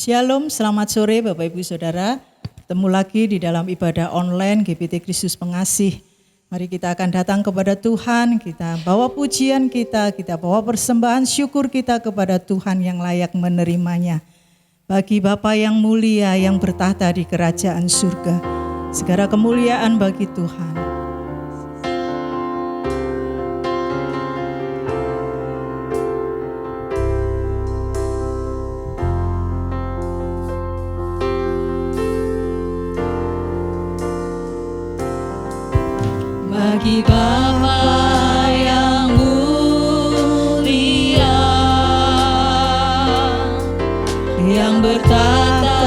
Shalom, selamat sore Bapak Ibu Saudara. Ketemu lagi di dalam ibadah online GPT Kristus Pengasih. Mari kita akan datang kepada Tuhan, kita bawa pujian kita bawa persembahan syukur kita kepada Tuhan yang layak menerimanya. Bagi Bapa yang mulia yang bertahta di kerajaan surga, segala kemuliaan bagi Tuhan. Bagi Bapa yang mulia yang bertahta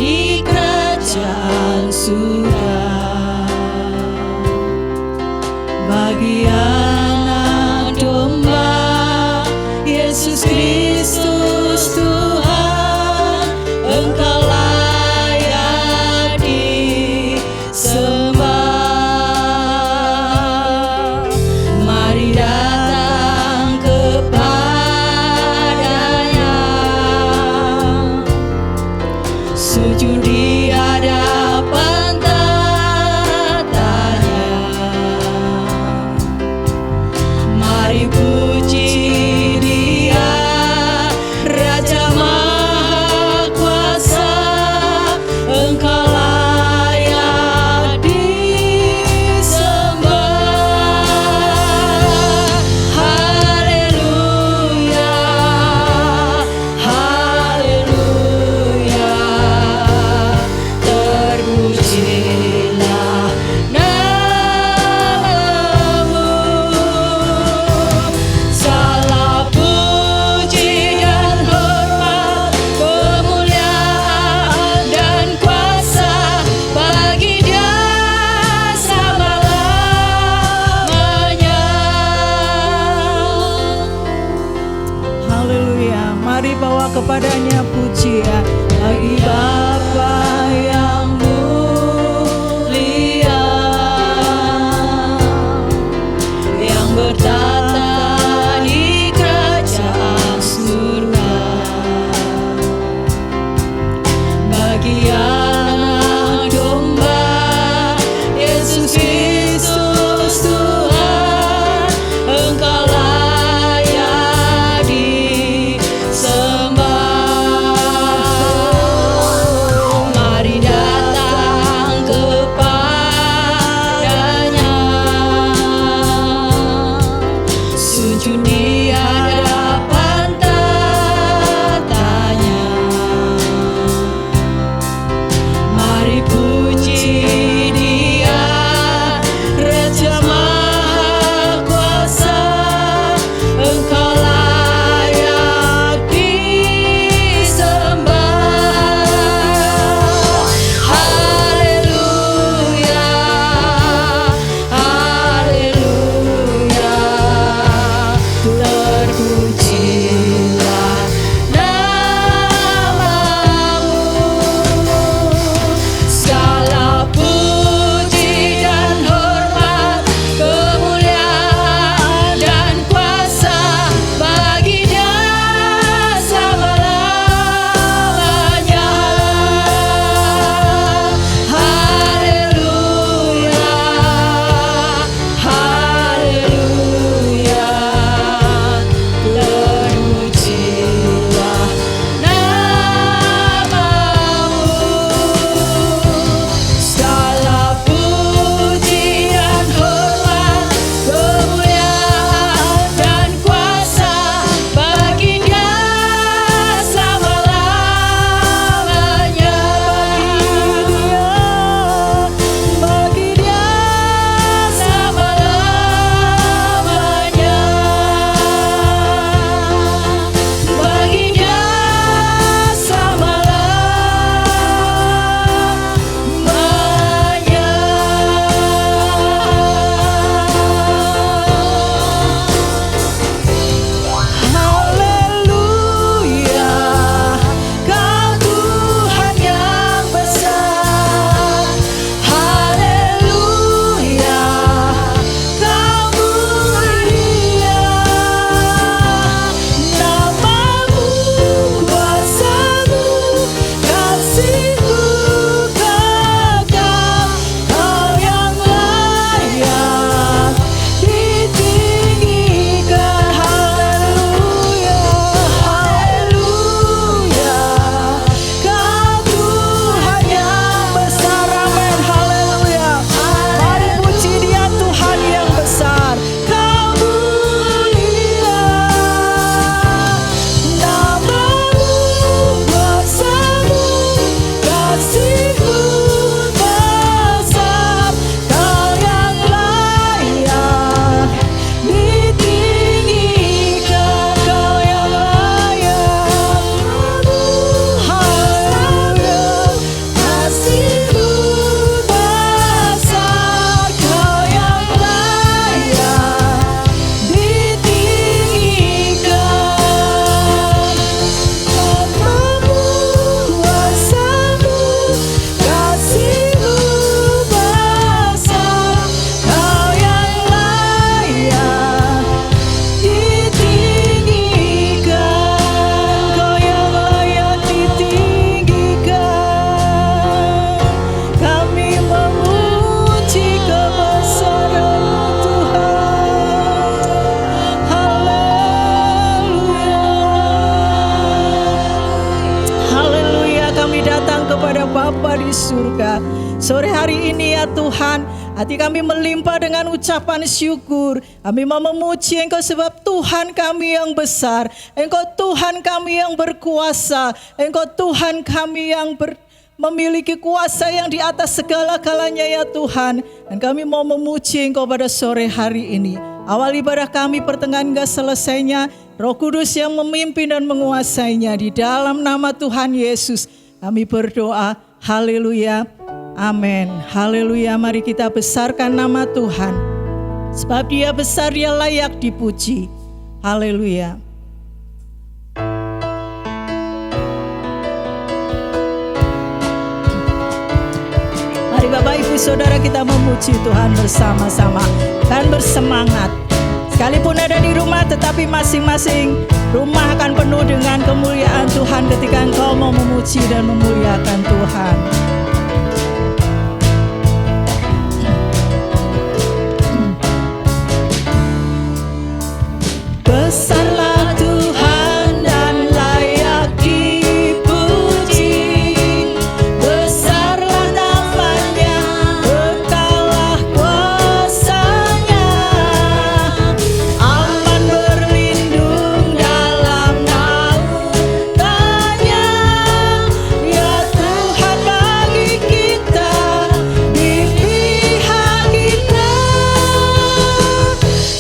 di kerajaan surga, bagi Anak Domba Yesus Kristus Tuhan, Engkau layak disembah. Sujud di hadapan tatanya, mari puji Dia, Raja Maha Kuasa, Engkau layak disembah. Haleluya, haleluya. Terpujilah namamu, segala puji dan hormat, kemuliaan dan kuasa bagi Dia selama-lamanya. Haleluya, mari bawa kepadanya pujian bagi Bapa yang mulia yang bertahta di kerajaan surga, bagi Anak Domba Yesus Kristus Tuhan, Engkau layak disembah. Mari datang kepadanya, surga. Sore hari ini ya Tuhan, hati kami melimpah dengan ucapan syukur. Kami mau memuji Engkau sebab Tuhan kami yang besar. Engkau Tuhan kami yang berkuasa. Engkau Tuhan kami yang memiliki kuasa yang di atas segala-galanya ya Tuhan. Dan kami mau memuji Engkau pada sore hari ini. Awal ibadah kami, pertengahan hingga selesainya, Roh Kudus yang memimpin dan menguasainya. Di dalam nama Tuhan Yesus kami berdoa. Haleluya. Amin. Haleluya. Mari kita besarkan nama Tuhan. Sebab Dia besar, Dia layak dipuji. Haleluya. Mari Bapak Ibu Saudara kita memuji Tuhan bersama-sama dan bersemangat. Sekalipun ada di rumah, tetapi masing-masing rumah akan penuh dengan kemuliaan Tuhan ketika engkau mau memuji dan memuliakan Tuhan. Besarlah Tuhan dan layak dipuji. Besarlah namanya, kekalah kuasanya. Aman berlindung dalam naungannya. Ya Tuhan bagi kita, di pihak kita.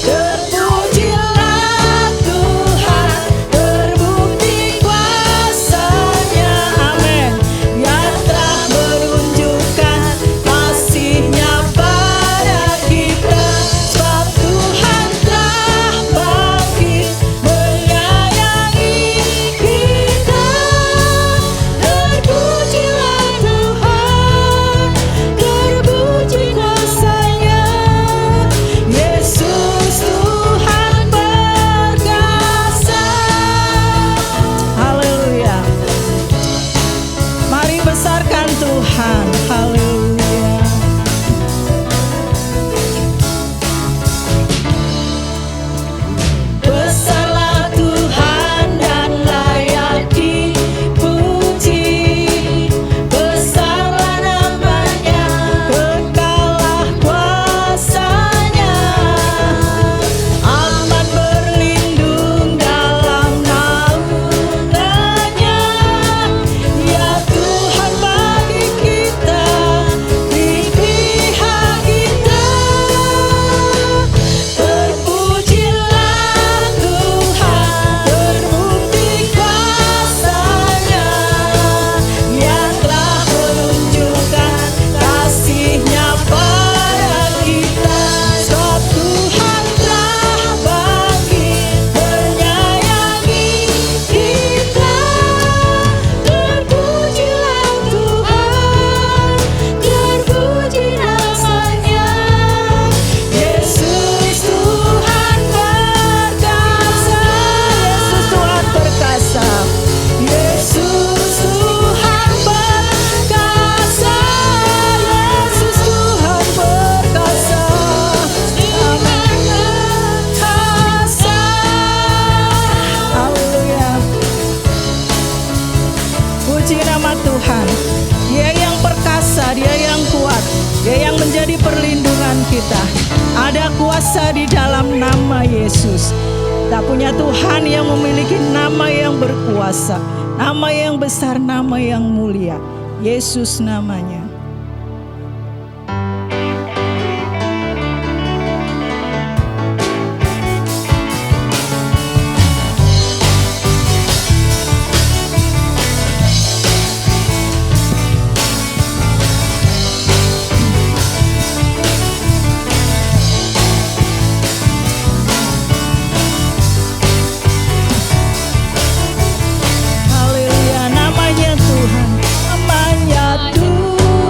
Terpujilah Tuhan, terbukti kuasanya. Amin. Dia telah menunjukkan kasih-Nya pada kita. Sebab Tuhan telah bangkit menyayangi kita. Terpujilah Tuhan, terpuji kuasanya. Yesus Tuhan perkasa. Haleluya. Mari besarkan Tuhan. Haleluya. Besarlah Tuhan dan layak dipuji. Besarlah namanya, kekalah kuasanya. Aman berlindung dalam naungannya. Ya Tuhan bagi kita, di pihak kita. Terpujilah Tuhan, terbukti kuasanya. Yang telah menunjukkan kasih-Nya pada kita. Sebab Tuhan telah bangkit menyayangi kita. Terpujilah Tuhan, terpuji namanya. Yesus Tuhan perkasa. Yesus Tuhan perkasa. Yesus Tuhan perkasa. Yesus Tuhan perkasa. Amin. Perkasa. Haleluya. Puji nama Tuhan. Dia yang perkasa, Dia yang kuat, Dia yang menjadi perlindungan kita. Ada kuasa di dalam nama Yesus. Kita punya Tuhan yang memiliki nama yang berkuasa, nama yang besar, nama yang mulia. Yesus namanya. Haleluya, namanya Tuhan, namanya Tuhan.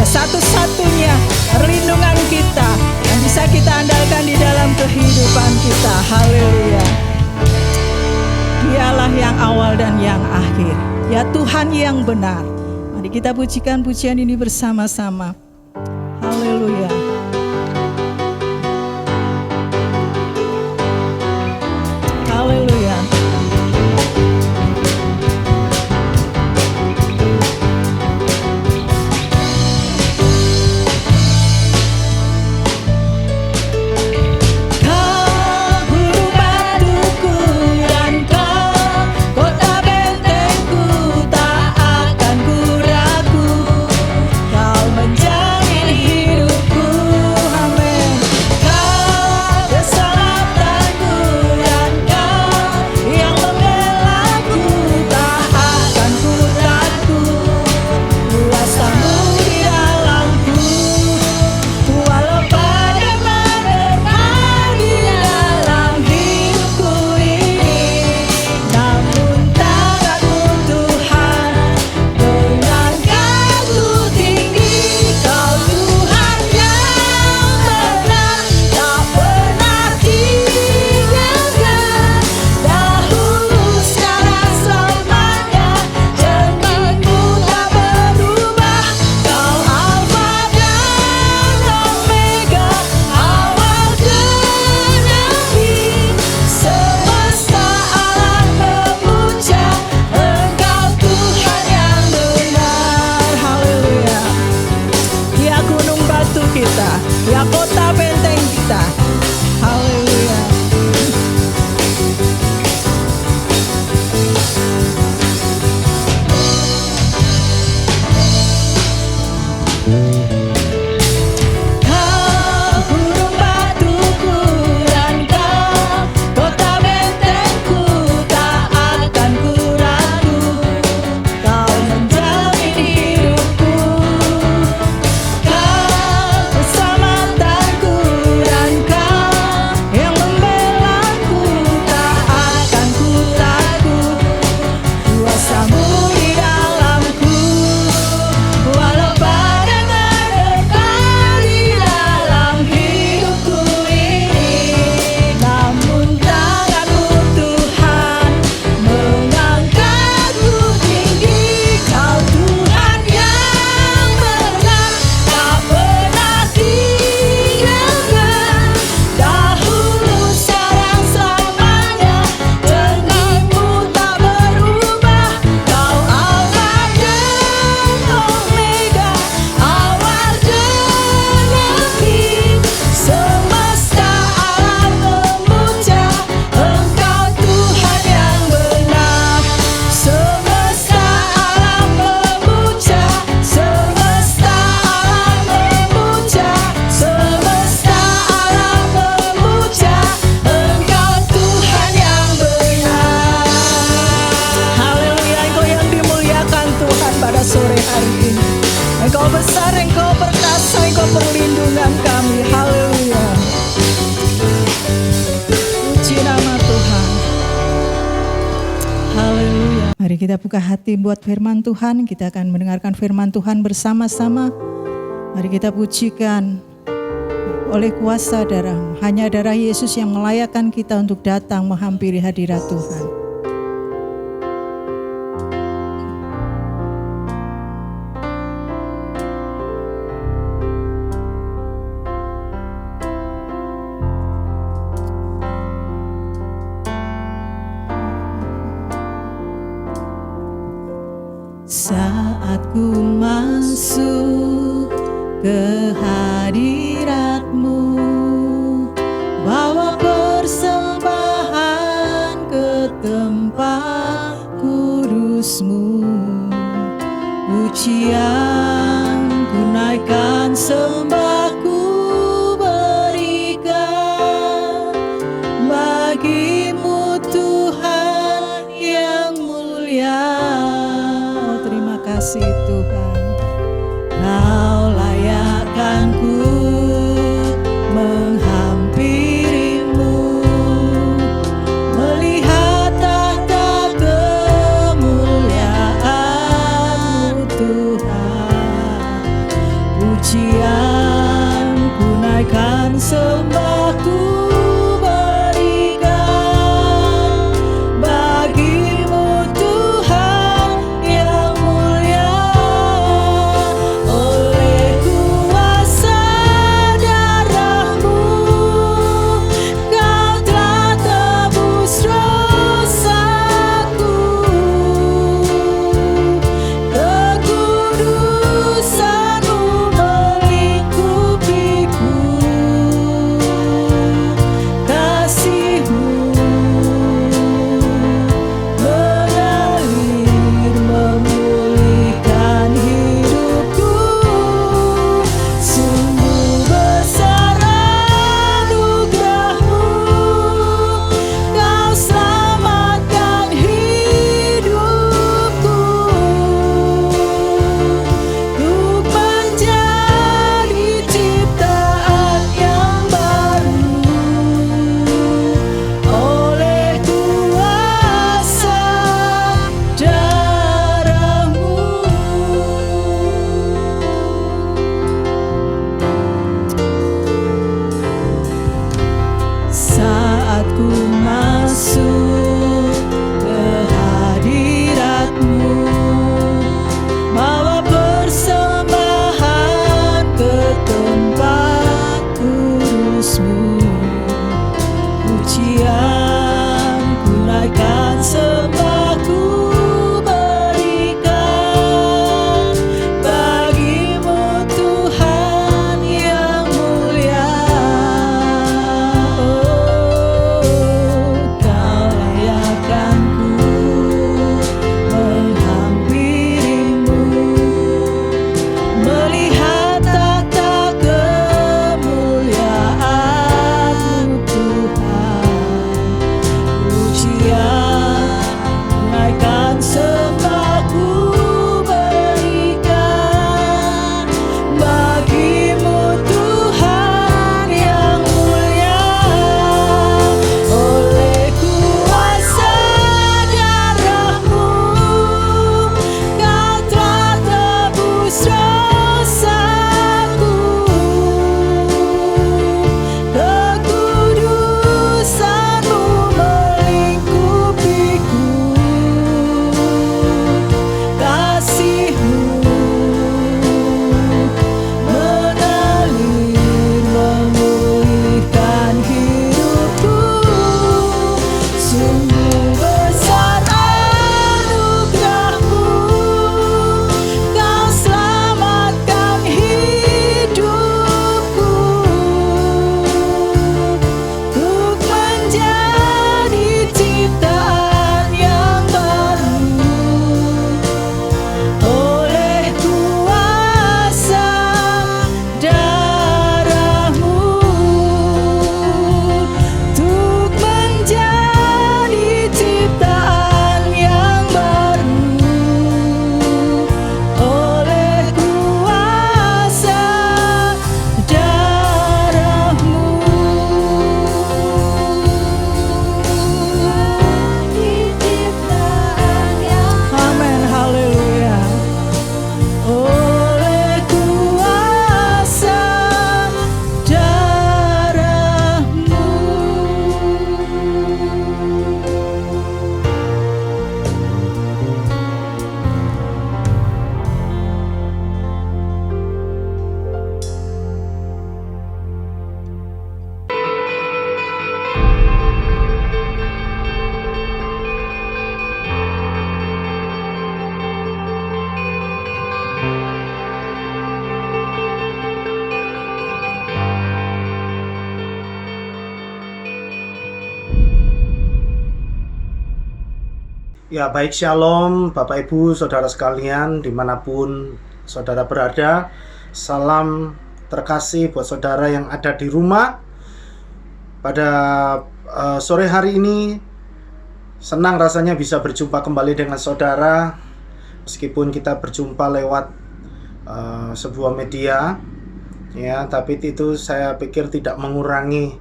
satu-satunya perlindungan kita yang bisa kita andalkan di dalam kehidupan kita. Haleluya. Dialah yang awal dan yang akhir. Ya Tuhan yang benar. Mari kita pujikan pujian ini bersama-sama. Haleluya. Haleluya. Ya kota benteng kita. Haleluya. Sore hari ini, Engkau besar, Engkau perkasa, Engkau perlindungan kami. Haleluya. Puji nama Tuhan. Haleluya. Mari kita buka hati buat firman Tuhan. Kita akan mendengarkan firman Tuhan bersama-sama. Mari kita pujikan. Oleh kuasa darah, hanya darah Yesus yang melayakkan kita untuk datang menghampiri hadirat Tuhan. Saat ku masuk ke hadirat-Mu, bawa persembahan ke tempat kudus-Mu, pujian ku naikkan, sembah ku berikan bagi-Mu Tuhan yang mulia. Kasih Tuhan, Kau layakkan ku menghampiri-Mu, melihat tahta kemuliaan-Mu Tuhan. Pujian ku naikkan, sembah ku berikan bagimu Tuhan yang mulia. Oleh kuasa darah-Mu Kau telah tebus dosaku. Kekudusan-Mu melingkupiku, kasih-Mu mengalir memulihkan hidupku. Sungguh besar anugerah-Mu, Kau selamatkan hidupku. Untuk menjadi ciptaan yang baru oleh kuasa darah-Mu. Saat ku masuk ke hadirat-Mu, bawa persembahan ke tempat kudus-Mu. Pujian ku naikkan, sembah ku berikan bagimu Tuhan yang mulia. Kau layakkan ku menghampirimu, melihat tata kemuliaan-Mu Tuhan. Pujian naikkan, sembah ku berikan bagimu Tuhan yang mulia. Oleh kuasa darah-Mu Kau telah tebus dosaku. Kekudusan-Mu melingkupiku, kasih-Mu mengalir memulihkan hidupku. Sungguh besar anugerah-Mu, Kau selamatkan hidupku. Untuk menjadi ciptaan yang baru oleh kuasa darah-Mu. Untuk menjadi ciptaan yang baru oleh kuasa darah-Mu. Amin, haleluya. Oleh kuasa darah-Mu. Ya, baik, shalom Bapak Ibu Saudara sekalian dimanapun saudara berada. Salam terkasih buat saudara yang ada di rumah. Pada sore hari ini senang rasanya bisa berjumpa kembali dengan saudara. Meskipun kita berjumpa lewat sebuah media, ya, tapi itu saya pikir tidak mengurangi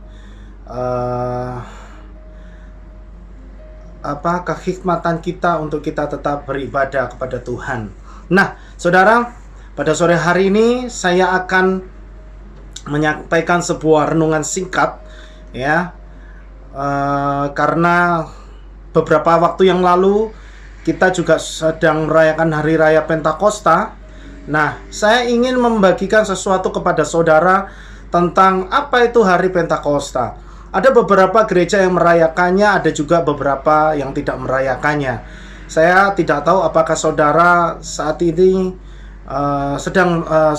kehikmatan kita untuk kita tetap beribadah kepada Tuhan. Nah, saudara, Pada sore hari ini saya akan menyampaikan sebuah renungan singkat, ya, karena beberapa waktu yang lalu kita juga sedang merayakan Hari Raya Pentakosta. Nah, saya ingin membagikan sesuatu kepada saudara tentang apa itu Hari Pentakosta. Ada beberapa gereja yang merayakannya, ada juga beberapa yang tidak merayakannya. Saya tidak tahu apakah saudara saat ini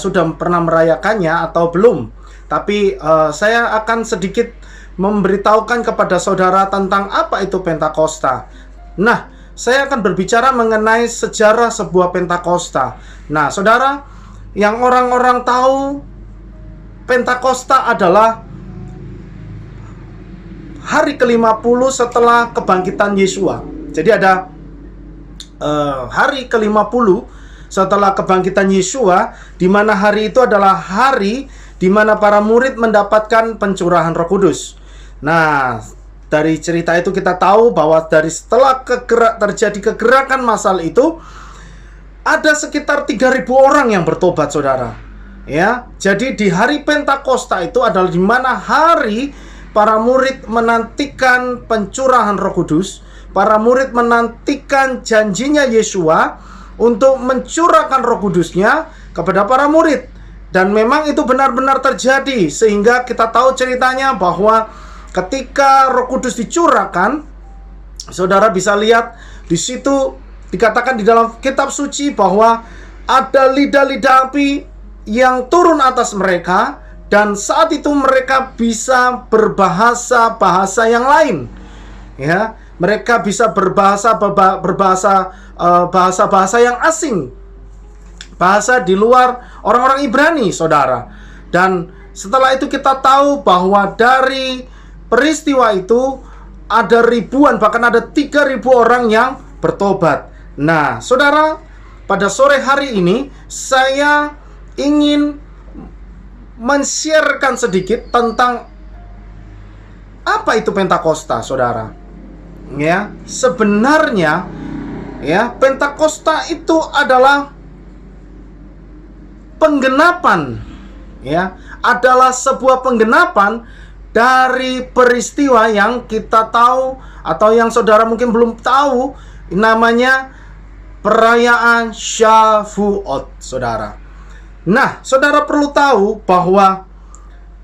sudah pernah merayakannya atau belum. Tapi saya akan sedikit memberitahukan kepada saudara tentang apa itu Pentakosta. Nah, saya akan berbicara mengenai sejarah sebuah Pentakosta. Nah, saudara, yang orang-orang tahu, Pentakosta adalah hari ke-50 setelah kebangkitan Yesua. Jadi ada hari ke-50 setelah kebangkitan Yesua, di mana hari itu adalah hari di mana para murid mendapatkan pencurahan Roh Kudus. Nah, dari cerita itu kita tahu bahwa dari setelah terjadi kegerakan massal itu, ada sekitar 3.000 orang yang bertobat, saudara. Ya, jadi di hari Pentakosta itu adalah di mana hari para murid menantikan pencurahan Roh Kudus. Para murid menantikan janjinya Yesua untuk mencurahkan Roh Kudusnya kepada para murid. Dan memang itu benar-benar terjadi, sehingga kita tahu ceritanya bahwa ketika Roh Kudus dicurahkan, saudara bisa lihat di situ dikatakan di dalam kitab suci bahwa ada lidah-lidah api yang turun atas mereka, dan saat itu mereka bisa berbahasa yang lain. Ya, mereka bisa bahasa yang asing, bahasa di luar orang-orang Ibrani, saudara. Dan setelah itu kita tahu bahwa dari peristiwa itu ada ribuan, bahkan ada 3.000 orang yang bertobat. Nah, saudara, pada sore hari ini saya ingin men-sharekan sedikit tentang apa itu Pentakosta, saudara. Ya, sebenarnya ya, Pentakosta itu adalah penggenapan, ya, adalah sebuah penggenapan dari peristiwa yang kita tahu atau yang saudara mungkin belum tahu, namanya perayaan Shavuot, saudara. Nah, saudara perlu tahu bahwa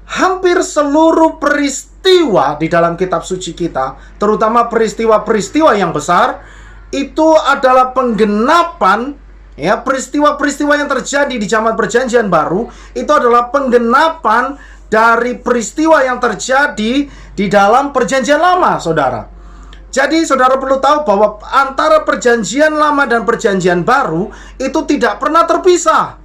hampir seluruh peristiwa di dalam kitab suci kita, terutama peristiwa-peristiwa yang besar, itu adalah penggenapan, ya, peristiwa-peristiwa yang terjadi di zaman Perjanjian Baru itu adalah penggenapan dari peristiwa yang terjadi di dalam Perjanjian Lama, saudara. Jadi saudara perlu tahu bahwa antara Perjanjian Lama dan Perjanjian Baru itu tidak pernah terpisah.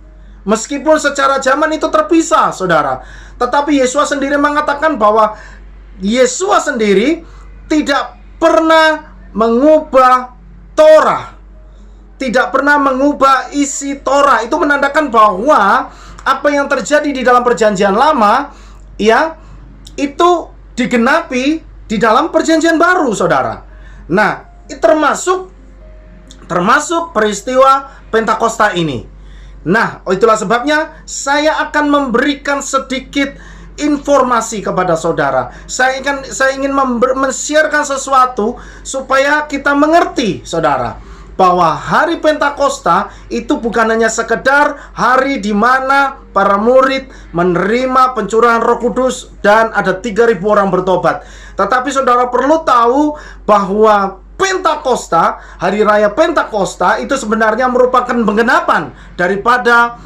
Meskipun secara zaman itu terpisah, saudara, tetapi Yesus sendiri mengatakan bahwa Yesus sendiri tidak pernah mengubah Torah, tidak pernah mengubah isi Torah. Itu menandakan bahwa apa yang terjadi di dalam Perjanjian Lama, ya, itu digenapi di dalam Perjanjian Baru, saudara. Nah, termasuk peristiwa Pentakosta ini. Nah, itulah sebabnya saya akan memberikan sedikit informasi kepada saudara. Saya ingin men-sharekan sesuatu supaya kita mengerti, saudara, bahwa hari Pentakosta itu bukan hanya sekedar hari di mana para murid menerima pencurahan Roh Kudus dan ada 3.000 orang bertobat. Tetapi saudara perlu tahu bahwa Pentakosta, hari raya Pentakosta itu sebenarnya merupakan penggenapan daripada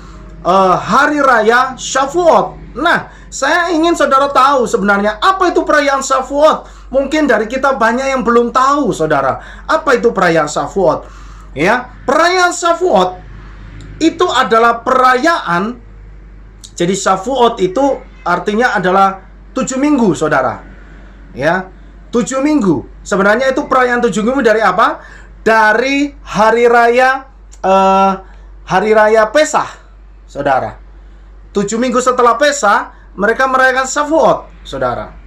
hari raya Shavuot. Nah, saya ingin saudara tahu sebenarnya apa itu perayaan Shavuot. Mungkin dari kita banyak yang belum tahu, saudara, apa itu perayaan Shavuot. Ya, perayaan Shavuot itu adalah perayaan. Jadi Shavuot itu artinya adalah 7 minggu, saudara. Ya, 7 minggu. Sebenarnya itu perayaan 7 minggu dari apa? Dari hari raya Pesah, saudara. 7 minggu setelah Pesah, mereka merayakan Shavuot, saudara.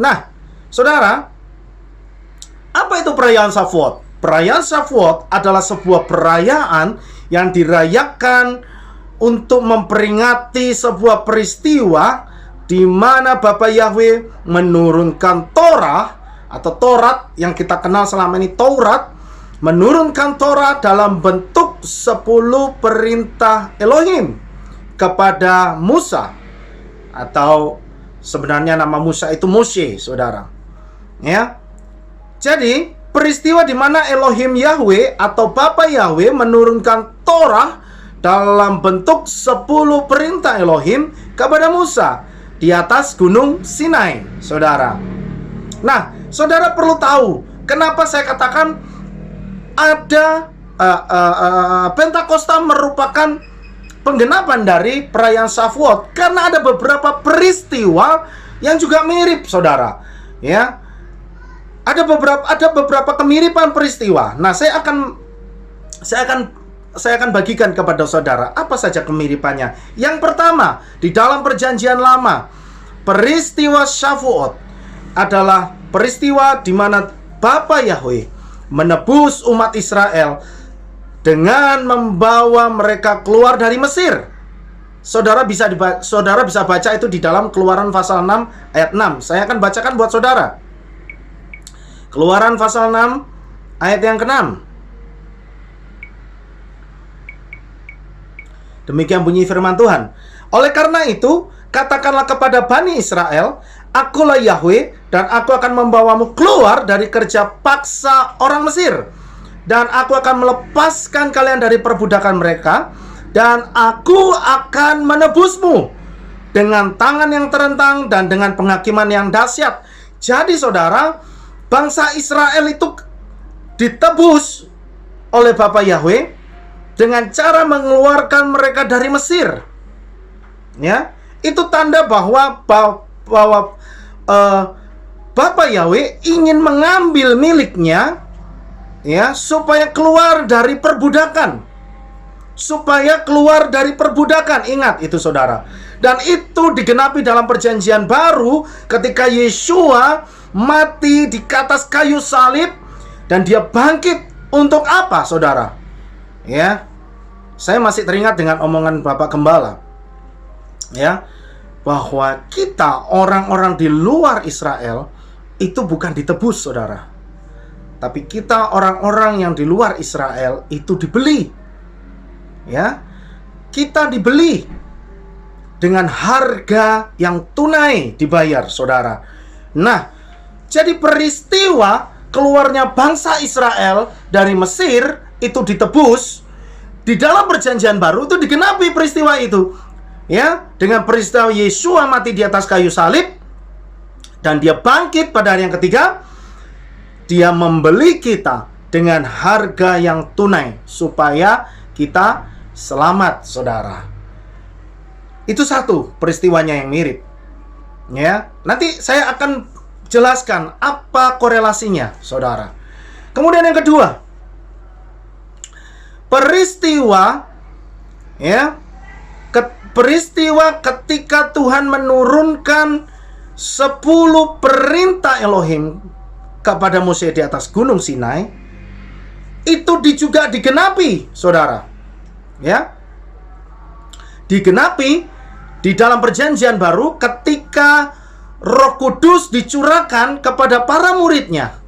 Nah, saudara, apa itu perayaan Shavuot? Perayaan Shavuot adalah sebuah perayaan yang dirayakan untuk memperingati sebuah peristiwa di mana Bapa Yahweh menurunkan Torah atau Taurat yang kita kenal selama ini Taurat, menurunkan Torah dalam bentuk 10 perintah Elohim kepada Musa, atau sebenarnya nama Musa itu Moshe, saudara. Ya. Jadi, peristiwa di mana Elohim Yahweh atau Bapa Yahweh menurunkan Torah dalam bentuk 10 perintah Elohim kepada Musa di atas gunung Sinai, saudara. Nah, saudara perlu tahu kenapa saya katakan ada Pentakosta merupakan penggenapan dari perayaan Shavuot, karena ada beberapa peristiwa yang juga mirip, saudara. Ya, ada beberapa kemiripan peristiwa. Nah, saya akan bagikan kepada saudara apa saja kemiripannya. Yang pertama, di dalam Perjanjian Lama, peristiwa Shavuot adalah peristiwa di mana Bapa Yahweh menebus umat Israel dengan membawa mereka keluar dari Mesir. Saudara bisa baca itu di dalam Keluaran pasal 6 ayat 6. Saya akan bacakan buat saudara. Keluaran pasal 6 ayat yang ke-6. Demikian bunyi firman Tuhan. Oleh karena itu, katakanlah kepada Bani Israel, Akulah Yahweh, dan aku akan membawamu keluar dari kerja paksa orang Mesir, dan aku akan melepaskan kalian dari perbudakan mereka, dan aku akan menebusmu dengan tangan yang terentang dan dengan penghakiman yang dahsyat. Jadi saudara, bangsa Israel itu ditebus oleh Bapa Yahweh dengan cara mengeluarkan mereka dari Mesir. Ya, itu tanda bahwa Bapa Yahweh ingin mengambil miliknya, ya, supaya keluar dari perbudakan. Ingat itu saudara. Dan itu digenapi dalam Perjanjian Baru ketika Yeshua mati di atas kayu salib dan dia bangkit. Untuk apa, saudara? Ya, saya masih teringat dengan omongan Bapak Gembala, ya, bahwa kita orang-orang di luar Israel itu bukan ditebus, saudara, tapi kita orang-orang yang di luar Israel itu dibeli. Ya, kita dibeli dengan harga yang tunai dibayar, saudara. Nah, jadi peristiwa keluarnya bangsa Israel dari Mesir itu ditebus di dalam Perjanjian Baru itu digenapi peristiwa itu, ya, dengan peristiwa Yeshua mati di atas kayu salib dan dia bangkit pada hari yang ketiga. Dia membeli kita dengan harga yang tunai supaya kita selamat, saudara. Itu satu peristiwanya yang mirip. Ya, nanti saya akan jelaskan apa korelasinya, saudara. Kemudian yang kedua, peristiwa, ya, peristiwa ketika Tuhan menurunkan 10 perintah Elohim kepada Mose di atas gunung Sinai, itu juga digenapi, saudara. Ya, digenapi di dalam Perjanjian Baru ketika Roh Kudus dicurahkan kepada para muridnya.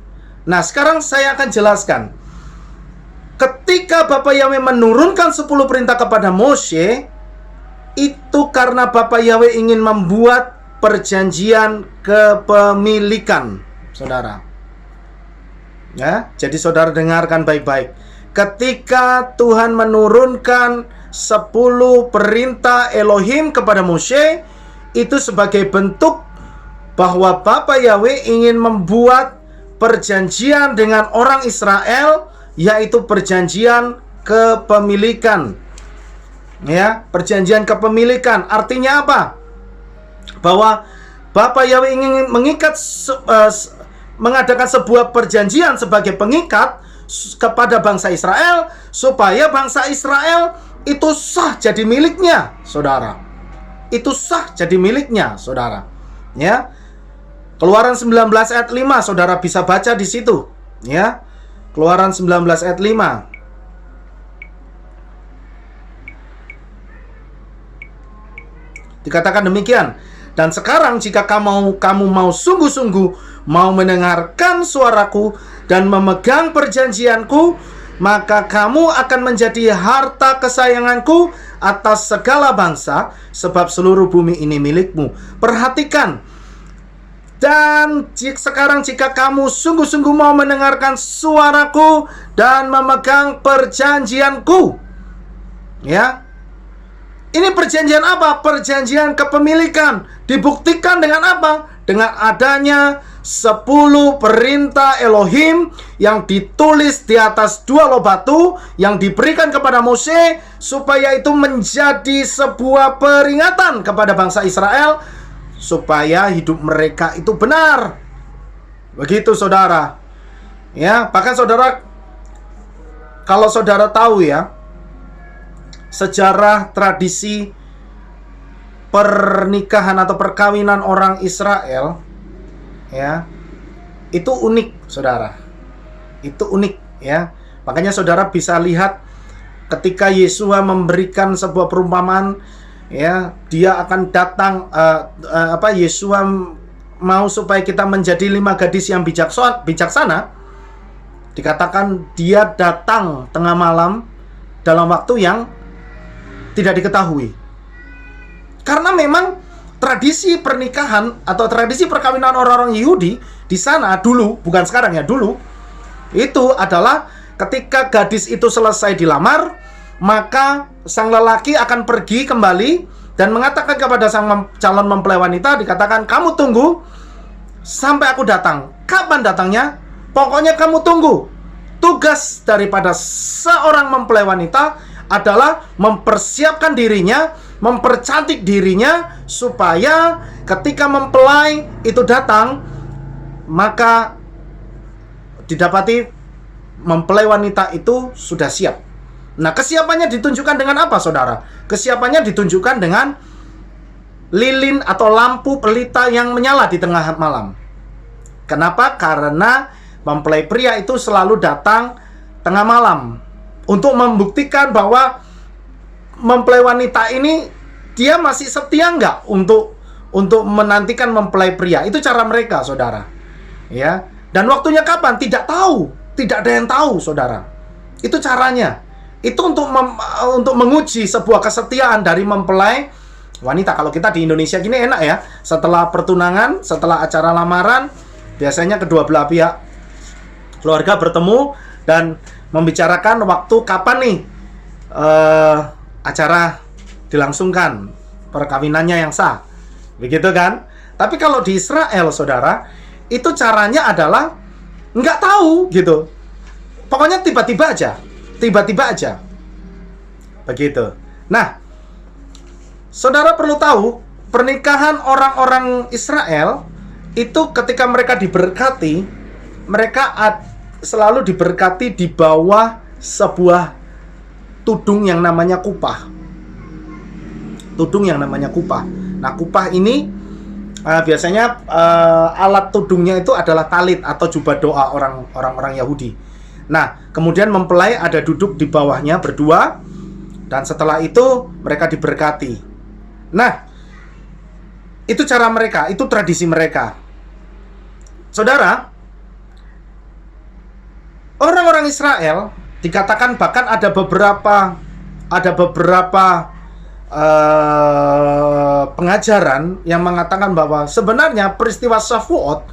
Nah, sekarang saya akan jelaskan. Ketika Bapa Yahweh menurunkan 10 perintah kepada Mose, itu karena Bapa Yahweh ingin membuat perjanjian kepemilikan, saudara. Ya, jadi saudara dengarkan baik-baik. Ketika Tuhan menurunkan 10 perintah Elohim kepada Mose, itu sebagai bentuk bahwa Bapa Yahweh ingin membuat perjanjian dengan orang Israel, yaitu perjanjian kepemilikan. Ya, perjanjian kepemilikan artinya apa? Bahwa Bapa Yahweh ingin mengikat mengadakan sebuah perjanjian sebagai pengikat kepada bangsa Israel, supaya bangsa Israel itu sah jadi miliknya, saudara. Itu sah jadi miliknya, saudara. Ya. Keluaran 19 ayat 5, saudara bisa baca di situ, ya. Keluaran 19 ayat 5. Dikatakan demikian. Dan sekarang jika kamu mau sungguh-sungguh mau mendengarkan suaraku dan memegang perjanjianku, maka kamu akan menjadi harta kesayanganku atas segala bangsa, sebab seluruh bumi ini milikmu. Perhatikan. Dan sekarang jika kamu sungguh-sungguh mau mendengarkan suaraku dan memegang perjanjianku. Ya. Ini perjanjian apa? Perjanjian kepemilikan. Dibuktikan dengan apa? Dengan adanya 10 perintah Elohim yang ditulis di atas 2 loh batu yang diberikan kepada Mose, supaya itu menjadi sebuah peringatan kepada bangsa Israel supaya hidup mereka itu benar. Begitu saudara. Ya, bahkan saudara, kalau saudara tahu ya, sejarah tradisi pernikahan atau perkawinan orang Israel, ya, itu unik, saudara. Itu unik, ya. Makanya saudara bisa lihat ketika Yesua memberikan sebuah perumpamaan, ya, dia akan datang. Yesua mau supaya kita menjadi 5 gadis yang bijaksana. Dikatakan dia datang tengah malam dalam waktu yang tidak diketahui. Karena memang tradisi pernikahan atau tradisi perkawinan orang-orang Yahudi di sana dulu, bukan sekarang ya, dulu itu adalah ketika gadis itu selesai dilamar, maka sang lelaki akan pergi kembali dan mengatakan kepada sang calon mempelai wanita, dikatakan, kamu tunggu sampai aku datang. Kapan datangnya? Pokoknya kamu tunggu. Tugas daripada seorang mempelai wanita adalah mempersiapkan dirinya, mempercantik dirinya, supaya ketika mempelai itu datang, maka didapati mempelai wanita itu sudah siap. Nah, kesiapannya ditunjukkan dengan apa, saudara? Kesiapannya ditunjukkan dengan lilin atau lampu pelita yang menyala di tengah malam. Kenapa? Karena mempelai pria itu selalu datang tengah malam untuk membuktikan bahwa mempelai wanita ini dia masih setia nggak untuk menantikan mempelai pria. Itu cara mereka, saudara. Ya. Dan waktunya kapan? Tidak tahu. Tidak ada yang tahu, saudara. Itu caranya. Itu untuk menguji sebuah kesetiaan dari mempelai wanita. Kalau kita di Indonesia gini enak ya. Setelah pertunangan, setelah acara lamaran, biasanya kedua belah pihak keluarga bertemu dan membicarakan waktu kapan nih acara dilangsungkan, perkawinannya yang sah, begitu kan? Tapi kalau di Israel, saudara, itu caranya adalah nggak tahu gitu. Pokoknya tiba-tiba aja, begitu. Nah, saudara perlu tahu, pernikahan orang-orang Israel itu ketika mereka diberkati, mereka selalu diberkati di bawah sebuah tudung yang namanya kupah. Tudung yang namanya kupah. Nah, kupah ini biasanya alat tudungnya itu adalah talit atau jubah doa orang-orang Yahudi. Nah, kemudian mempelai ada duduk di bawahnya berdua, dan setelah itu mereka diberkati. Nah, itu cara mereka, itu tradisi mereka. Saudara, orang-orang Israel dikatakan bahkan ada beberapa pengajaran yang mengatakan bahwa sebenarnya peristiwa Shavuot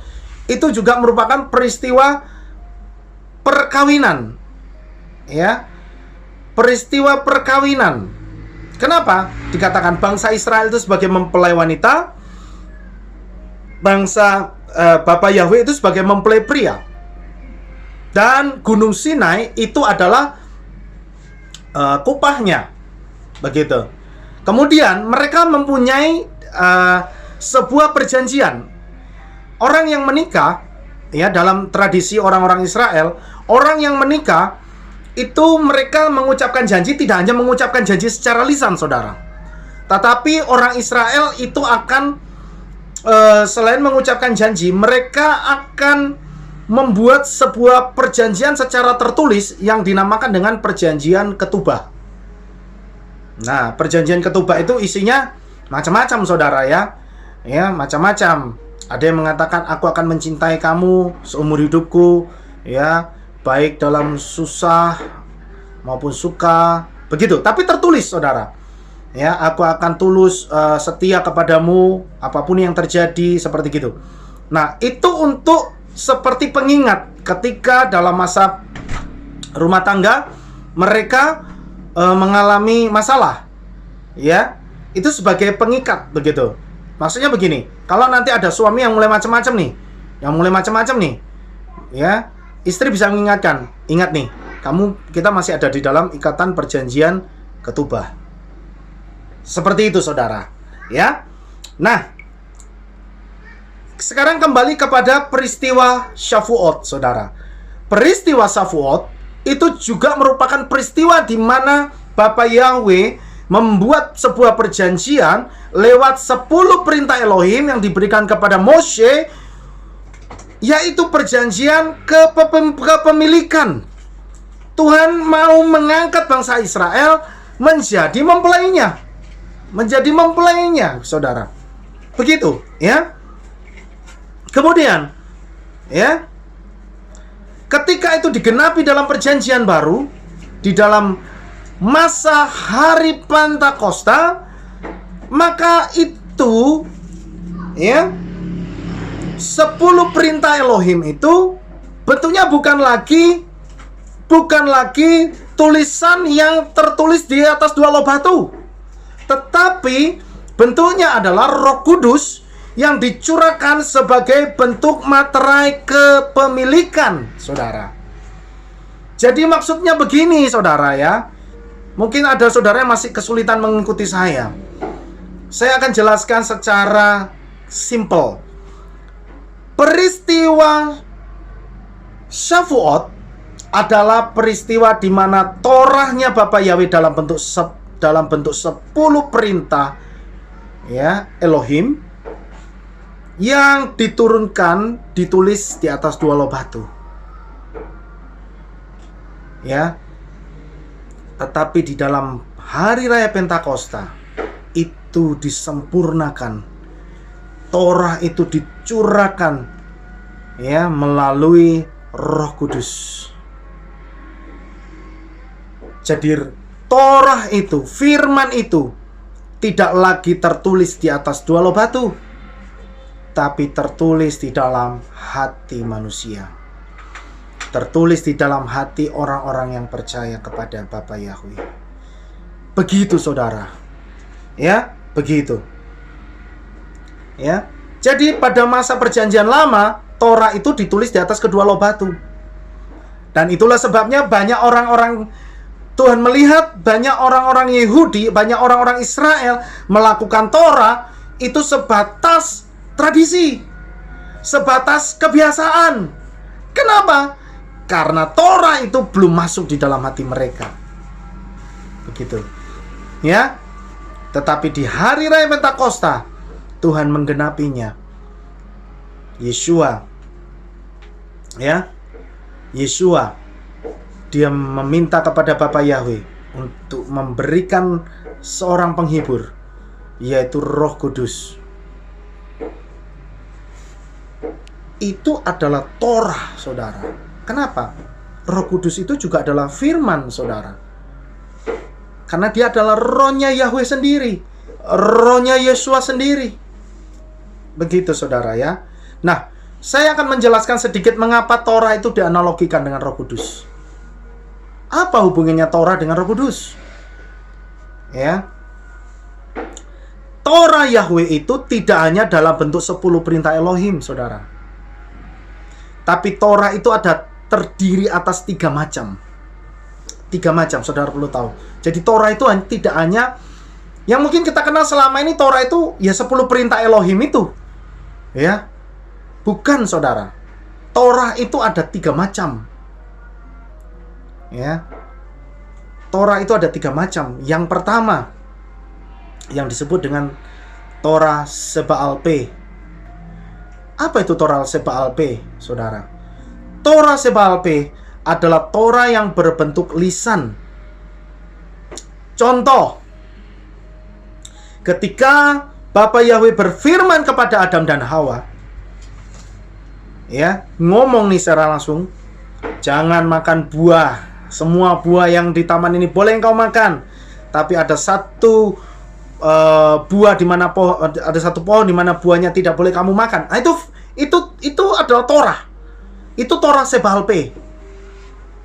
itu juga merupakan peristiwa perkawinan, ya, peristiwa perkawinan. Kenapa? Dikatakan bangsa Israel itu sebagai mempelai wanita, bangsa Bapa Yahweh itu sebagai mempelai pria. Dan Gunung Sinai itu adalah kupahnya, begitu. Kemudian mereka mempunyai sebuah perjanjian. Orang yang menikah, ya, dalam tradisi orang-orang Israel, orang yang menikah itu mereka mengucapkan janji, tidak hanya mengucapkan janji secara lisan, saudara. Tetapi orang Israel itu akan selain mengucapkan janji, mereka akan membuat sebuah perjanjian secara tertulis yang dinamakan dengan perjanjian ketubah. Nah, perjanjian ketubah itu isinya Macam-macam saudara ya. Ya, macam-macam. Ada yang mengatakan aku akan mencintai kamu seumur hidupku, ya, baik dalam susah maupun suka. Begitu. Tapi tertulis saudara. Ya, aku akan tulus setia kepadamu apapun yang terjadi, seperti gitu. Nah, itu untuk seperti pengingat ketika dalam masa rumah tangga mereka mengalami masalah. Ya, itu sebagai pengikat begitu. Maksudnya begini, kalau nanti ada suami yang mulai macam-macam nih, ya, istri bisa mengingatkan, ingat nih, kita masih ada di dalam ikatan perjanjian ketubah. Seperti itu saudara, ya. Nah, sekarang kembali kepada peristiwa Syafuot, saudara. Peristiwa Syafuot itu juga merupakan peristiwa di mana Bapa Yahweh membuat sebuah perjanjian lewat 10 perintah Elohim yang diberikan kepada Moshe, yaitu perjanjian kepemilikan. Tuhan mau mengangkat bangsa Israel menjadi mempelainya, saudara. Begitu, ya. Kemudian, ya, ketika itu digenapi dalam perjanjian baru, di dalam masa hari Pentakosta, maka itu, ya, 10 perintah Elohim itu bentuknya bukan lagi tulisan yang tertulis di atas 2 loh batu, tetapi bentuknya adalah Roh Kudus yang dicurahkan sebagai bentuk materai kepemilikan, saudara. Jadi maksudnya begini, saudara, ya. Mungkin ada saudara yang masih kesulitan mengikuti saya. Saya akan jelaskan secara simple. Peristiwa Syafuot adalah peristiwa di mana Torahnya Bapa Yahweh dalam bentuk 10 perintah, ya, Elohim yang ditulis di atas 2 loh batu. Ya. Tetapi di dalam hari raya Pentakosta itu disempurnakan. Torah itu dicurahkan, ya, melalui Roh Kudus. Jadi Torah itu, firman itu tidak lagi tertulis di atas 2 loh batu, tapi tertulis di dalam hati manusia. Tertulis di dalam hati orang-orang yang percaya kepada Bapa Yahweh. Begitu saudara. Ya, begitu. Ya. Jadi pada masa perjanjian lama, Torah itu ditulis di atas kedua loh batu. Dan itulah sebabnya banyak orang-orang, Tuhan melihat banyak orang-orang Yahudi, banyak orang-orang Israel melakukan Torah itu sebatas tradisi, sebatas kebiasaan. Kenapa? Karena Torah itu belum masuk di dalam hati mereka. Begitu. Ya. Tetapi di hari raya Pentakosta Tuhan menggenapinya. Yeshua. Ya. Yeshua, dia meminta kepada Bapa Yahweh untuk memberikan seorang penghibur, yaitu Roh Kudus. Itu adalah Torah, saudara. Kenapa? Roh Kudus itu juga adalah firman, saudara. Karena dia adalah rohnya Yahweh sendiri, rohnya Yeshua sendiri. Begitu, saudara, ya. Nah, saya akan menjelaskan sedikit mengapa Torah itu dianalogikan dengan Roh Kudus. Apa hubungannya Torah dengan Roh Kudus? Ya. Torah Yahweh itu tidak hanya dalam bentuk 10 perintah Elohim, saudara. Tapi Torah itu terdiri atas 3 macam. 3 macam, saudara perlu tahu. Jadi Torah itu tidak hanya yang mungkin kita kenal selama ini. Torah itu ya 10 perintah Elohim itu, ya. Bukan, saudara. Torah itu ada 3 macam, ya. Torah itu ada 3 macam. Yang pertama yang disebut dengan Torah Seba'al Peh. Apa itu Torah Seba'al Peh, saudara? Torah Seba'al Peh adalah Torah yang berbentuk lisan. Contoh, ketika Bapa Yahweh berfirman kepada Adam dan Hawa, ya, ngomong nih secara langsung, jangan makan buah. Semua buah yang di taman ini boleh engkau makan, tapi ada satu buah di mana ada satu pohon di mana buahnya tidak boleh kamu makan. Nah, itu adalah Torah. Itu Torah Sebalpe.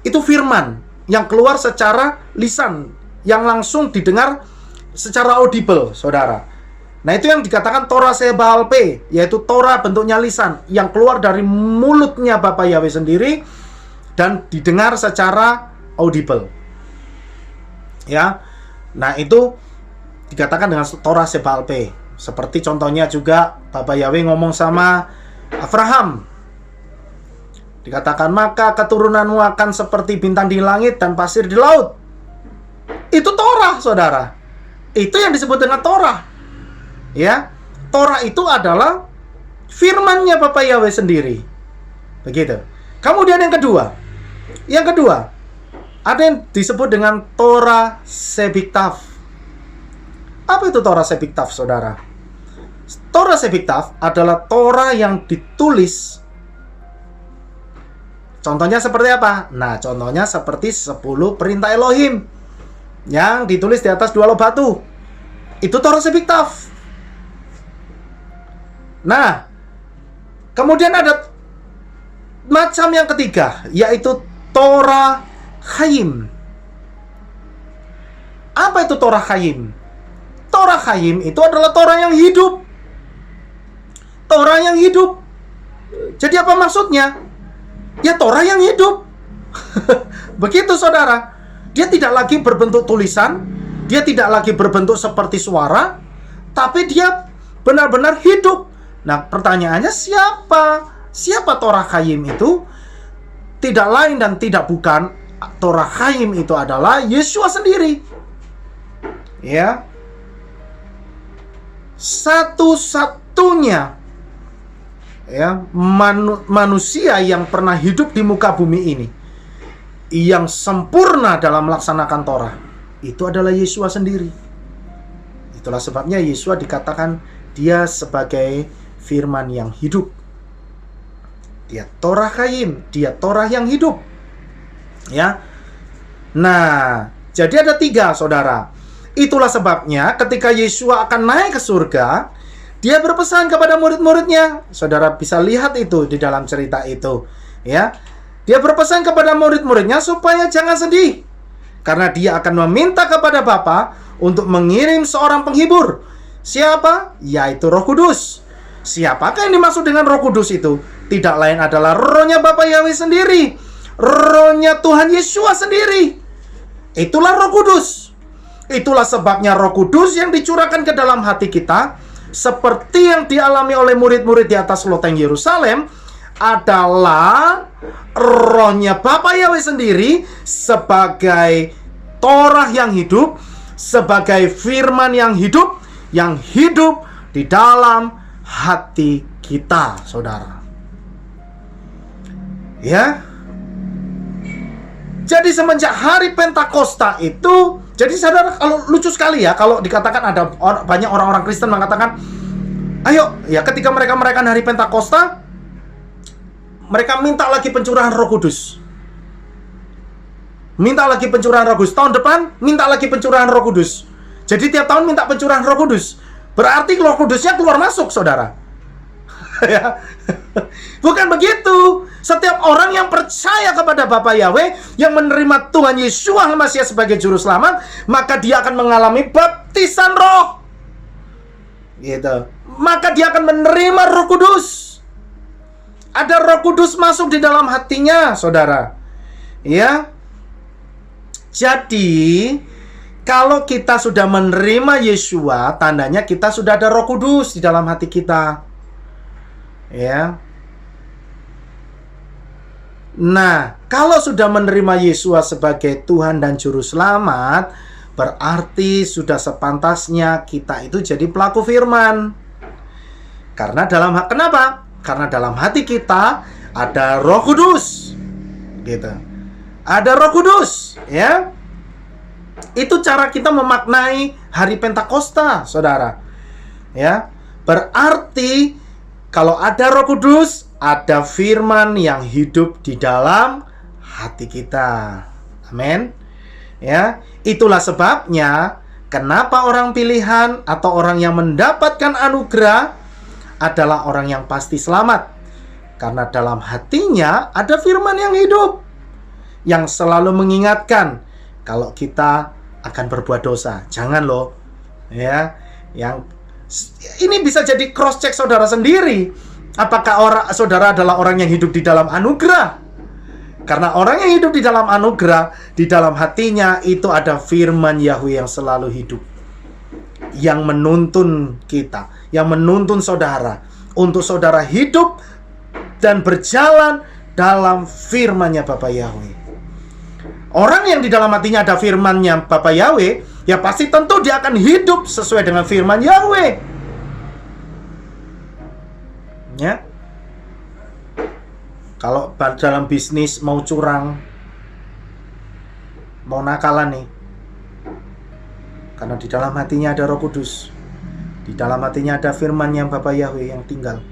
Itu firman yang keluar secara lisan, yang langsung didengar secara audible, saudara. Nah, itu yang dikatakan Torah Sebalpe, yaitu Torah bentuknya lisan yang keluar dari mulutnya Bapa Yahweh sendiri dan didengar secara audible. Ya. Nah, itu dikatakan dengan Torah Sebalpe. Seperti contohnya juga Bapa Yahweh ngomong sama Abraham. Dikatakan, maka keturunanmu akan seperti bintang di langit dan pasir di laut. Itu Torah, saudara. Itu yang disebut dengan Torah. Ya, Torah itu adalah firman-Nya Bapa Yahweh sendiri. Begitu. Kemudian yang kedua, ada yang disebut dengan Torah Sebiktaf. Apa itu Torah Sebiktaf, saudara? Torah Sebiktaf adalah Torah yang ditulis. Contohnya seperti apa? Nah, contohnya seperti 10 perintah Elohim yang ditulis di atas 2 loh batu. Itu Torah Sebiktaf. Nah, kemudian ada macam yang ketiga, yaitu Torah Chaim. Apa itu Torah Chaim? Torah Chaim itu adalah Torah yang hidup. Torah yang hidup. Jadi apa maksudnya? Ya, Torah yang hidup. Begitu, saudara. Dia tidak lagi berbentuk tulisan, dia tidak lagi berbentuk seperti suara, tapi dia benar-benar hidup. Nah, pertanyaannya siapa Torah Chaim itu? Tidak lain dan tidak bukan, Torah Chaim itu adalah Yeshua sendiri. Ya. Satu-satunya ya manusia yang pernah hidup di muka bumi ini yang sempurna dalam melaksanakan Torah itu adalah Yeshua sendiri. Itulah sebabnya Yeshua dikatakan dia sebagai firman yang hidup. Dia Torah Chaim, dia Torah yang hidup. Ya. Nah, jadi ada 3, saudara. Itulah sebabnya ketika Yeshua akan naik ke surga, dia berpesan kepada murid-muridnya. Saudara bisa lihat itu di dalam cerita itu, ya. Dia berpesan kepada murid-muridnya supaya jangan sedih, karena dia akan meminta kepada Bapa untuk mengirim seorang penghibur. Siapa? Yaitu Roh Kudus. Siapakah yang dimaksud dengan Roh Kudus itu? Tidak lain adalah Roh-Nya Bapa Yahweh sendiri, Roh-Nya Tuhan Yeshua sendiri. Itulah Roh Kudus. Itulah sebabnya Roh Kudus yang dicurahkan ke dalam hati kita, seperti yang dialami oleh murid-murid di atas loteng Yerusalem, adalah Roh-Nya Bapa Yahweh sendiri sebagai Torah yang hidup, sebagai firman yang hidup di dalam hati kita, saudara. Ya. Jadi semenjak hari Pentakosta itu, jadi saudara, kalau lucu sekali ya, kalau dikatakan ada banyak orang-orang Kristen mengatakan, ayo, ya ketika mereka merayakan hari Pentakosta, mereka minta lagi pencurahan Roh Kudus. Minta lagi pencurahan Roh Kudus. Tahun depan, minta lagi pencurahan Roh Kudus. Jadi tiap tahun minta pencurahan Roh Kudus. Berarti Roh Kudusnya keluar masuk, saudara. Ya. Bukan begitu. Setiap orang yang percaya kepada Bapa Yahweh, yang menerima Tuhan Yeshua Mesias sebagai juru selamat, maka dia akan mengalami baptisan roh. Gitu. Maka dia akan menerima Roh Kudus. Ada Roh Kudus masuk di dalam hatinya, saudara. Ya. Jadi, kalau kita sudah menerima Yeshua, tandanya kita sudah ada Roh Kudus di dalam hati kita. Ya. Nah, kalau sudah menerima Yeshua sebagai Tuhan dan Juru Selamat, berarti sudah sepantasnya kita itu jadi pelaku firman. Karena kenapa? Karena dalam hati kita ada Roh Kudus. Gitu. Ada Roh Kudus, ya. Itu cara kita memaknai hari Pentakosta, saudara. Ya, berarti kalau ada Roh Kudus, ada firman yang hidup di dalam hati kita. Amin. Ya, itulah sebabnya kenapa orang pilihan atau orang yang mendapatkan anugerah adalah orang yang pasti selamat. Karena dalam hatinya ada firman yang hidup, yang selalu mengingatkan kalau kita akan berbuat dosa. Jangan loh. Ya, yang ini bisa jadi cross check saudara sendiri. Apakah saudara adalah orang yang hidup di dalam anugerah? Karena orang yang hidup di dalam anugerah, di dalam hatinya itu ada firman Yahweh yang selalu hidup, yang menuntun kita, yang menuntun saudara untuk saudara hidup dan berjalan dalam firman-Nya Bapa Yahweh. Orang yang di dalam hatinya ada firman-Nya Bapa Yahweh, ya pasti tentu dia akan hidup sesuai dengan firman Yahweh. Ya. Kalau dalam bisnis mau curang, mau nakalan nih, karena di dalam hatinya ada Roh Kudus, di dalam hatinya ada firman-Nya Bapa Yahweh yang tinggal,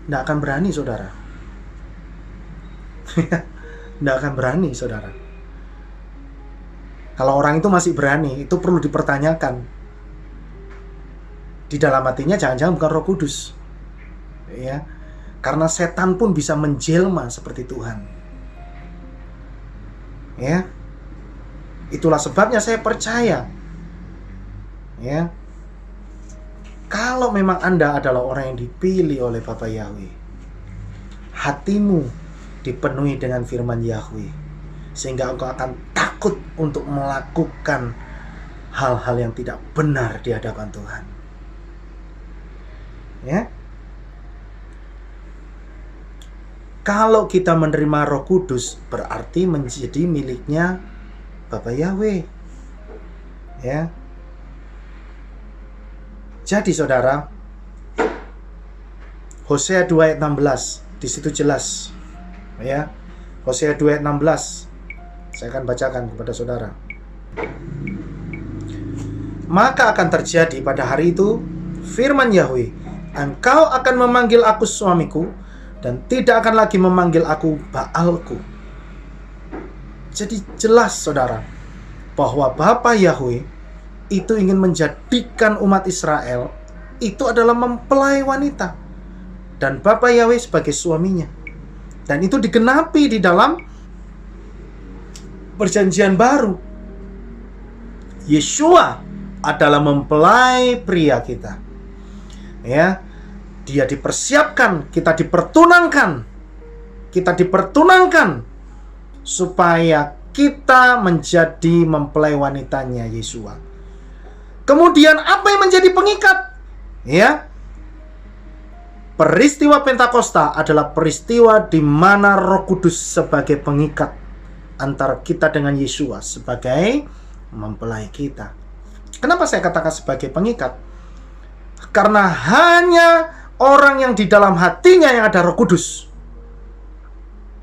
tidak akan berani, saudara. Tidak akan berani, saudara. Kalau orang itu masih berani, itu perlu dipertanyakan. Di dalam hatinya jangan-jangan bukan Roh Kudus. Ya. Karena setan pun bisa menjelma seperti Tuhan. Ya. Itulah sebabnya saya percaya. Ya. Kalau memang Anda adalah orang yang dipilih oleh Bapa Yahweh, hatimu dipenuhi dengan firman Yahweh, sehingga engkau akan takut untuk melakukan hal-hal yang tidak benar di hadapan Tuhan. Ya. Kalau kita menerima Roh Kudus, berarti menjadi miliknya Bapa Yahweh. Ya. Jadi saudara, Hosea 2 ayat 16, di situ jelas. Ya. Hosea 2 ayat 16. Saya akan bacakan kepada saudara. Maka akan terjadi pada hari itu, firman Yahweh, engkau akan memanggil aku suamiku, dan tidak akan lagi memanggil aku Baalku. Jadi jelas saudara, bahwa Bapa Yahweh itu ingin menjadikan umat Israel itu adalah mempelai wanita, dan Bapa Yahweh sebagai suaminya. Dan itu digenapi di dalam Perjanjian Baru. Yeshua adalah mempelai pria kita. Ya, dia dipersiapkan, kita dipertunangkan supaya kita menjadi mempelai wanitanya Yeshua. Kemudian apa yang menjadi pengikat? Ya, peristiwa Pentakosta adalah peristiwa di mana Roh Kudus sebagai pengikat antara kita dengan Yeshua sebagai mempelai kita. Kenapa saya katakan sebagai pengikat? Karena hanya orang yang di dalam hatinya yang ada Roh Kudus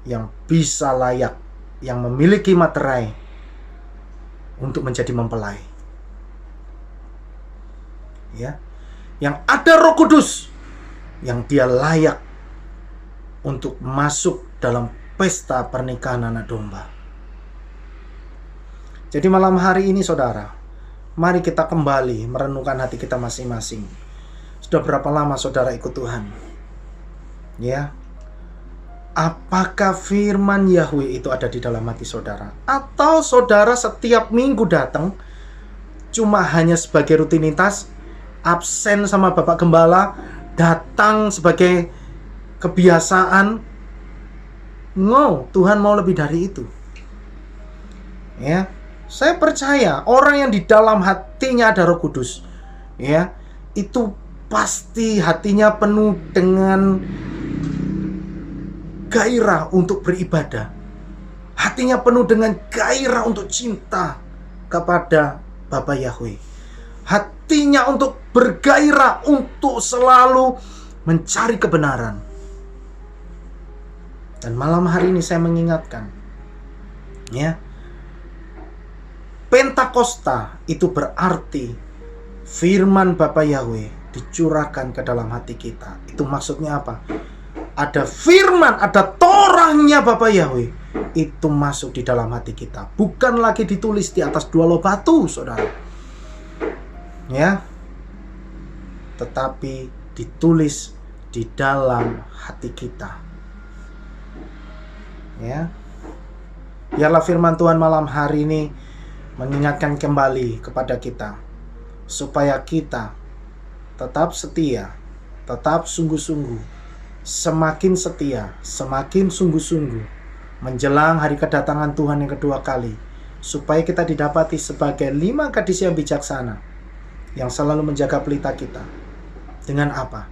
yang bisa layak, yang memiliki materai untuk menjadi mempelai. Ya, yang ada Roh Kudus, yang dia layak untuk masuk dalam pesta pernikahan anak domba. Jadi malam hari ini saudara, mari kita kembali merenungkan hati kita masing-masing. Sudah berapa lama saudara ikut Tuhan? Ya. Apakah firman Yahweh itu ada di dalam hati saudara? Atau saudara setiap minggu datang cuma hanya sebagai rutinitas, absen sama Bapak Gembala, datang sebagai kebiasaan? No, Tuhan mau lebih dari itu. Ya, saya percaya orang yang di dalam hatinya ada Roh Kudus, ya, itu pasti hatinya penuh dengan gairah untuk beribadah. Hatinya penuh dengan gairah untuk cinta kepada Bapa Yahweh. Hatinya untuk bergairah untuk selalu mencari kebenaran. Dan malam hari ini saya mengingatkan, ya, Pentakosta itu berarti firman Bapa Yahweh dicurahkan ke dalam hati kita. Itu maksudnya apa? Ada firman, ada Torahnya Bapa Yahweh itu masuk di dalam hati kita. Bukan lagi ditulis di atas 2 loh batu, saudara. Ya. Tetapi ditulis di dalam hati kita. Ya. Biarlah firman Tuhan malam hari ini mengingatkan kembali kepada kita, supaya kita tetap setia, tetap sungguh-sungguh, semakin setia, semakin sungguh-sungguh menjelang hari kedatangan Tuhan yang kedua kali, supaya kita didapati sebagai 5 gadis yang bijaksana yang selalu menjaga pelita kita. Dengan apa?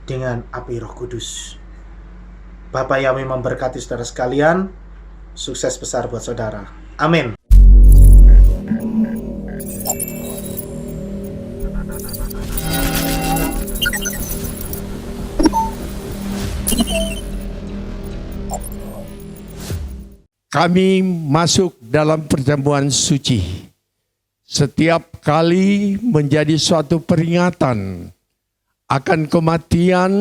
Dengan api Roh Kudus. Bapa Yahweh memberkati saudara sekalian. Sukses besar buat saudara. Amin. Kami masuk dalam perjamuan suci. Setiap kali menjadi suatu peringatan akan kematian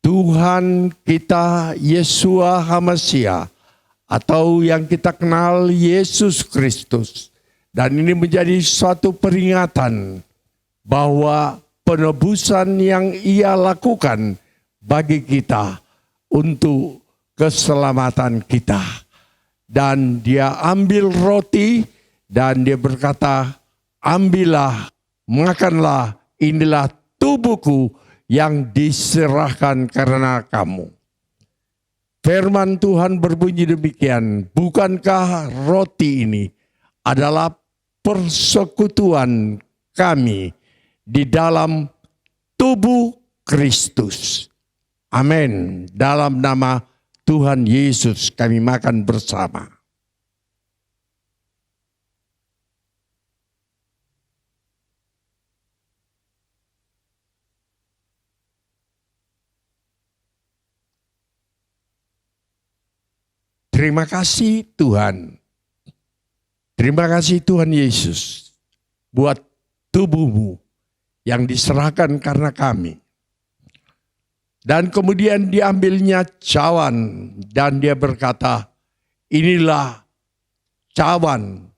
Tuhan kita Yeshua HaMashiach, atau yang kita kenal Yesus Kristus. Dan ini menjadi suatu peringatan bahwa penebusan yang Ia lakukan bagi kita untuk keselamatan kita. Dan Dia ambil roti dan Dia berkata, ambillah, makanlah, inilah tubuhku yang diserahkan karena kamu. Firman Tuhan berbunyi demikian, bukankah roti ini adalah persekutuan kami di dalam tubuh Kristus. Amin. Dalam nama Tuhan Yesus kami makan bersama. Terima kasih Tuhan. Terima kasih Tuhan Yesus buat tubuhmu yang diserahkan karena kami. Dan kemudian diambilnya cawan dan Dia berkata, inilah cawan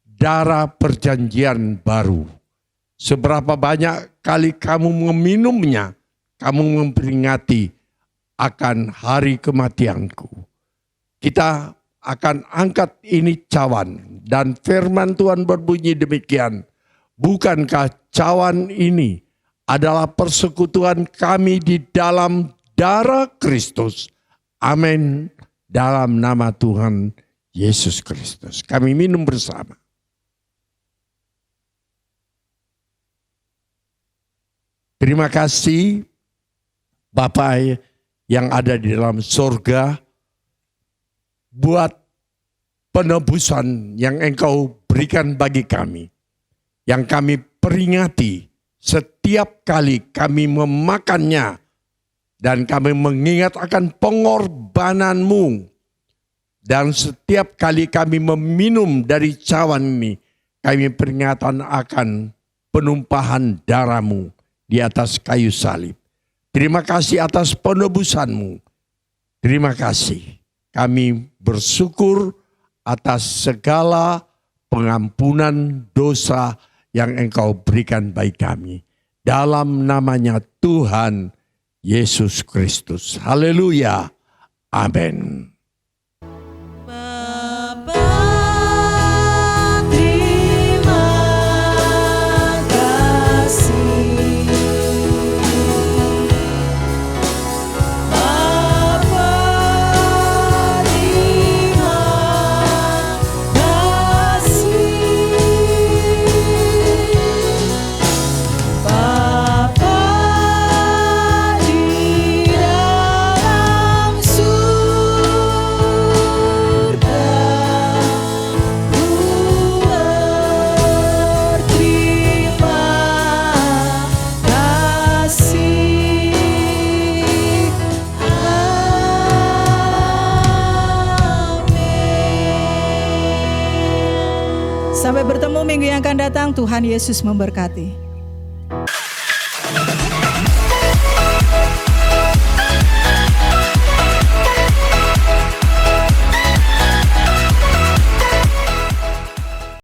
darah perjanjian baru. Seberapa banyak kali kamu meminumnya, kamu memperingati akan hari kematianku. Kita akan angkat ini cawan, dan firman Tuhan berbunyi demikian, bukankah cawan ini adalah persekutuan kami di dalam darah Kristus. Amin. Dalam nama Tuhan Yesus Kristus. Kami minum bersama. Terima kasih Bapa yang ada di dalam surga, buat penebusan yang Engkau berikan bagi kami, yang kami peringati setiap kali kami memakannya, dan kami mengingat akan pengorbanan-Mu. Dan setiap kali kami meminum dari cawan ini, kami peringatan akan penumpahan darah-Mu di atas kayu salib. Terima kasih atas penebusan-Mu. Terima kasih. Kami bersyukur atas segala pengampunan dosa yang Engkau berikan bagi kami. Dalam namanya Tuhan Yesus Kristus. Haleluya. Amin. Di dalam datang. Tuhan Yesus memberkati.